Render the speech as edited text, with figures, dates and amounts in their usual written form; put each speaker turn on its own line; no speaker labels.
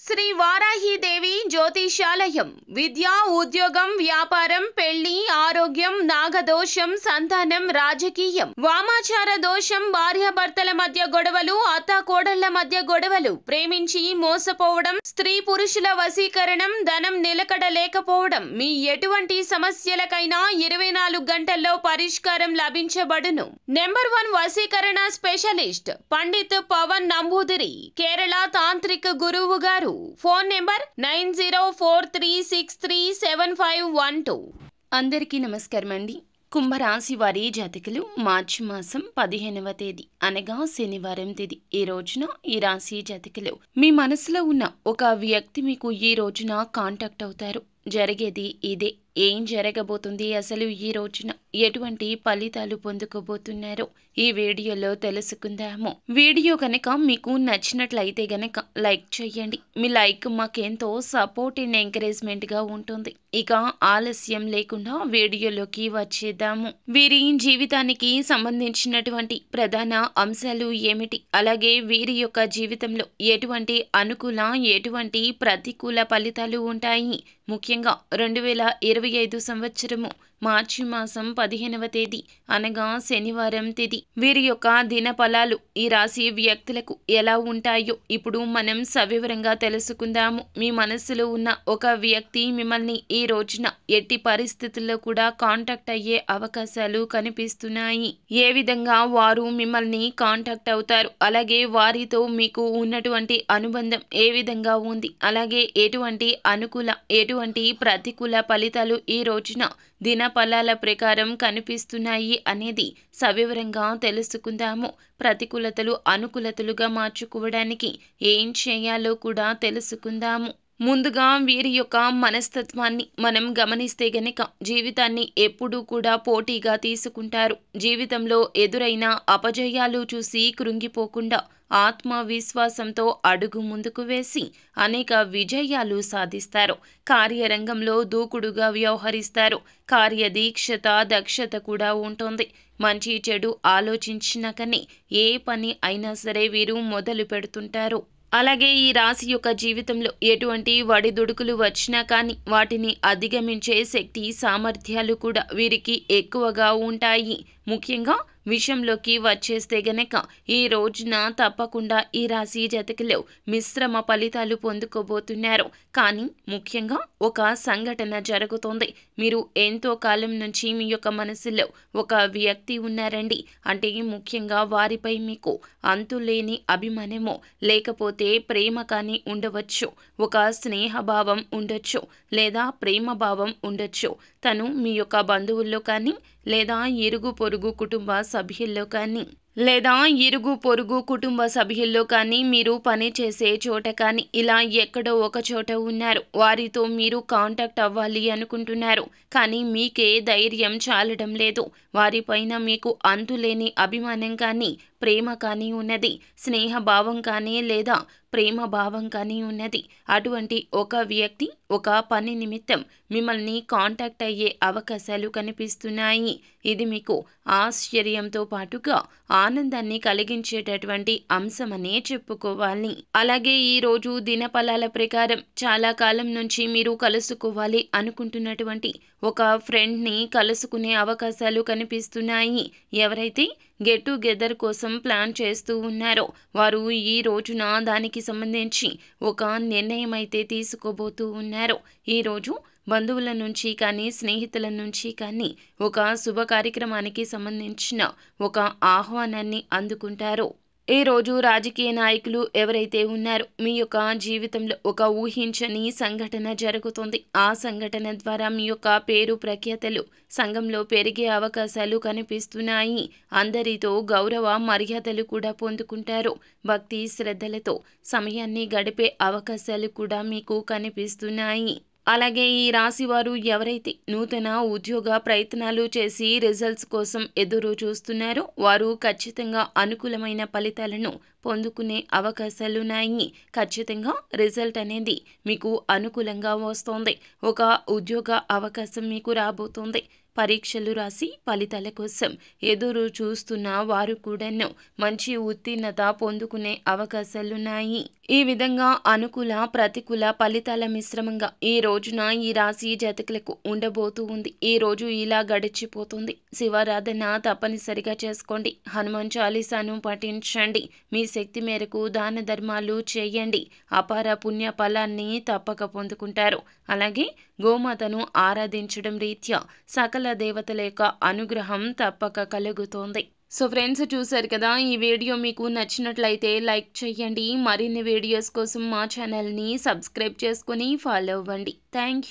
శ్రీ వారాహిదేవి జ్యోతిషాలయం విద్య, ఉద్యోగం, వ్యాపారం, పెళ్లి, ఆరోగ్యం, నాగదోషం, సంతానం, రాజకీయం, వామాచార దోషం, భార్యాభర్తల మధ్య గొడవలు, అత్తాకోడళ్ల మధ్య గొడవలు, ప్రేమించి మోసపోవడం, స్త్రీ పురుషుల వశీకరణం, ధనం నిలకడ లేకపోవడం, మీ ఎటువంటి సమస్యలకైనా 24 గంటల్లో పరిష్కారం లభించబడును. నెంబర్ 1 వశీకరణ స్పెషలిస్ట్ పండిత్ పవన్ నంబూదిరి, కేరళ తాంత్రిక గురువు గారు. Phone number 9043637512. అందరికీ నమస్కారం అండి. కుంభరాశి వారి జాతకులు మార్చి మాసం 15వ తేదీ అనగా శనివారం తేదీ ఈ రోజున ఈ రాశి జాతకులు మీ మనసులో ఉన్న ఒక వ్యక్తి మీకు ఈ రోజున కాంటాక్ట్ అవుతారు. జరిగేది ఇదే. ఏం జరగబోతుంది, అసలు ఈ రోజున ఎటువంటి ఫలితాలు పొందుకోబోతున్నారో ఈ వీడియోలో తెలుసుకుందాము. వీడియో గనక మీకు నచ్చినట్లయితే గనక లైక్ చేయండి. మీ లైక్ మాకెంతో సపోర్ట్ అండ్ ఎంకరేజ్మెంట్ గా ఉంటుంది. ఇక ఆలస్యం లేకుండా వీడియోలోకి వచ్చేద్దాము. వీరి జీవితానికి సంబంధించినటువంటి ప్రధాన అంశాలు ఏమిటి, అలాగే వీరి యొక్క జీవితంలో ఎటువంటి అనుకూల ఎటువంటి ప్రతికూల ఫలితాలు ఉంటాయి, ముఖ్యంగా 2025 సంవత్సరము మార్చి మాసం 15వ తేదీ అనగా శనివారం తేదీ వీరి యొక్క దిన ఫలాలు ఈ రాశి వ్యక్తులకు ఎలా ఉంటాయో ఇప్పుడు మనం సవివరంగా తెలుసుకుందాము. మీ మనసులో ఉన్న ఒక వ్యక్తి మిమ్మల్ని ఈ రోజున ఎట్టి పరిస్థితుల్లో కూడా కాంటాక్ట్ అయ్యే అవకాశాలు కనిపిస్తున్నాయి. ఏ విధంగా వారు మిమ్మల్ని కాంటాక్ట్ అవుతారు, అలాగే వారితో మీకు ఉన్నటువంటి అనుబంధం ఏ విధంగా ఉంది, అలాగే ఎటువంటి అనుకూల ఎటువంటి ప్రతికూల ఫలితాలు ఈ రోజున దిన ఫలాల ప్రకారం కనిపిస్తున్నాయి అనేది సవివరంగా తెలుసుకుందాము. ప్రతికూలతలు అనుకూలతలుగా మార్చుకోవడానికి ఏం చేయాలో కూడా తెలుసుకుందాము. ముందుగా వీరి యొక్క మనస్తత్వాన్ని మనం గమనిస్తే గనక జీవితాన్ని ఎప్పుడూ కూడా పోటీగా తీసుకుంటారు. జీవితంలో ఎదురైన అపజయాలు చూసి కృంగిపోకుండా ఆత్మవిశ్వాసంతో అడుగు ముందుకు వేసి అనేక విజయాలు సాధిస్తారు. కార్యరంగంలో దూకుడుగా వ్యవహరిస్తారు. కార్యదీక్షత దక్షత కూడా ఉంటుంది. మంచి చెడు ఆలోచించినా కానీ ఏ పని అయినా సరే వీరు మొదలు పెడుతుంటారు. అలాగే ఈ రాశి యొక్క జీవితంలో ఎటువంటి వడిదుడుకులు వచ్చినా కానీ వాటిని అధిగమించే శక్తి సామర్థ్యాలు కూడా వీరికి ఎక్కువగా ఉంటాయి. ముఖ్యంగా విషయంలోకి వచ్చేస్తే గనక ఈ రోజున తప్పకుండా ఈ రాశి జాతకులు మిశ్రమ ఫలితాలు పొందుకోబోతున్నారు. కానీ ముఖ్యంగా ఒక సంఘటన జరుగుతుంది. మీరు ఎంతో కాలం నుంచి మీ యొక్క మనసులో ఒక వ్యక్తి ఉన్నారండి. అంటే ముఖ్యంగా వారిపై మీకు అంతులేని అభిమానమో లేకపోతే ప్రేమ కానీ ఉండవచ్చు. ఒక స్నేహభావం ఉండొచ్చు లేదా ప్రేమ భావం ఉండొచ్చు. తను మీ యొక్క బంధువుల్లో కానీ లేదా ఇరుగు పొరుగు కుటుంబ సభ్యుల్లో కానీ మీరు పని చేసే చోట కానీ ఇలా ఎక్కడో ఒక చోట ఉన్నారు. వారితో మీరు కాంటాక్ట్ అవ్వాలి అనుకుంటున్నారు. కానీ మీకే ధైర్యం చాలడం లేదు. వారిపైన మీకు అంతులేని అభిమానం కానీ ప్రేమ కానీ ఉన్నది. స్నేహభావం కానీ లేదా ప్రేమ భావం కానీ ఉన్నది. అటువంటి ఒక వ్యక్తి ఒక పని నిమిత్తం మిమ్మల్ని కాంటాక్ట్ అయ్యే అవకాశాలు కనిపిస్తున్నాయి. ఇది మీకు ఆశ్చర్యంతో పాటుగా ఆనందాన్ని కలిగించేటటువంటి అంశమనే చెప్పుకోవాలి. అలాగే ఈ రోజు దినఫలాల ప్రకారం చాలా కాలం నుంచి మీరు కలుసుకోవాలి అనుకుంటున్నటువంటి ఒక ఫ్రెండ్ని కలుసుకునే అవకాశాలు కనిపిస్తున్నాయి. ఎవరైతే గెట్ టుగెదర్ కోసం ప్లాన్ చేస్తూ ఉన్నారో వారు ఈ రోజున దానికి సంబంధించి ఒక నిర్ణయం అయితే తీసుకోబోతూ ఉన్నారు. ఈరోజు బంధువుల నుంచి కానీ స్నేహితుల నుంచి కానీ ఒక శుభ కార్యక్రమానికి సంబంధించిన ఒక ఆహ్వానాన్ని అందుకుంటారు. ఈ రోజు రాజకీయ నాయకులు ఎవరైతే ఉన్నారో మీ యొక్క జీవితంలో ఒక ఊహించని సంఘటన జరుగుతుంది. ఆ సంఘటన ద్వారా మీ యొక్క పేరు ప్రఖ్యాతలు సంఘంలో పెరిగే అవకాశాలు కనిపిస్తున్నాయి. అందరితో గౌరవ మర్యాదలు కూడా పొందుకుంటారు. భక్తి శ్రద్ధలతో సమయాన్ని గడిపే అవకాశాలు కూడా మీకు కనిపిస్తున్నాయి. అలాగే ఈ రాశి వారు ఎవరైతే నూతన ఉద్యోగ ప్రయత్నాలు చేసి రిజల్ట్స్ కోసం ఎదురు చూస్తున్నారో వారు ఖచ్చితంగా అనుకూలమైన ఫలితాలను పొందుకునే అవకాశాలున్నాయి. ఖచ్చితంగా రిజల్ట్ అనేది మీకు అనుకూలంగా వస్తుంది. ఒక ఉద్యోగ అవకాశం మీకు రాబోతుంది. పరీక్షలు రాసి ఫలితాల కోసం ఎదురు చూస్తున్న వారు కూడాను మంచి ఉత్తీర్ణత పొందుకునే అవకాశాలున్నాయి. ఈ విధంగా అనుకూల, ప్రతికూల ఫలితాల మిశ్రమంగా ఈ రోజున ఈ రాశి జాతకులకు ఉండబోతూ ఉంది. ఈ రోజు ఇలా గడిచిపోతుంది. శివారాధన తప్పనిసరిగా చేసుకోండి. హనుమాన్ చాలీసాను పఠించండి. మీ శక్తి మేరకు దాన ధర్మాలు చేయండి. అపార పుణ్య ఫలాన్ని తప్పక పొందుకుంటారు. అలాగే గోమాతను ఆరాధించడం రీత్యా సకల దేవతల యొక్క అనుగ్రహం తప్పక కలుగుతోంది. సో ఫ్రెండ్స్, చూశారు కదా, ఈ వీడియో మీకు నచ్చినట్లయితే లైక్ చేయండి. మరిన్ని వీడియోస్ కోసం మా ఛానల్ని సబ్స్క్రైబ్ చేసుకొని ఫాలో అవ్వండి. Thank you.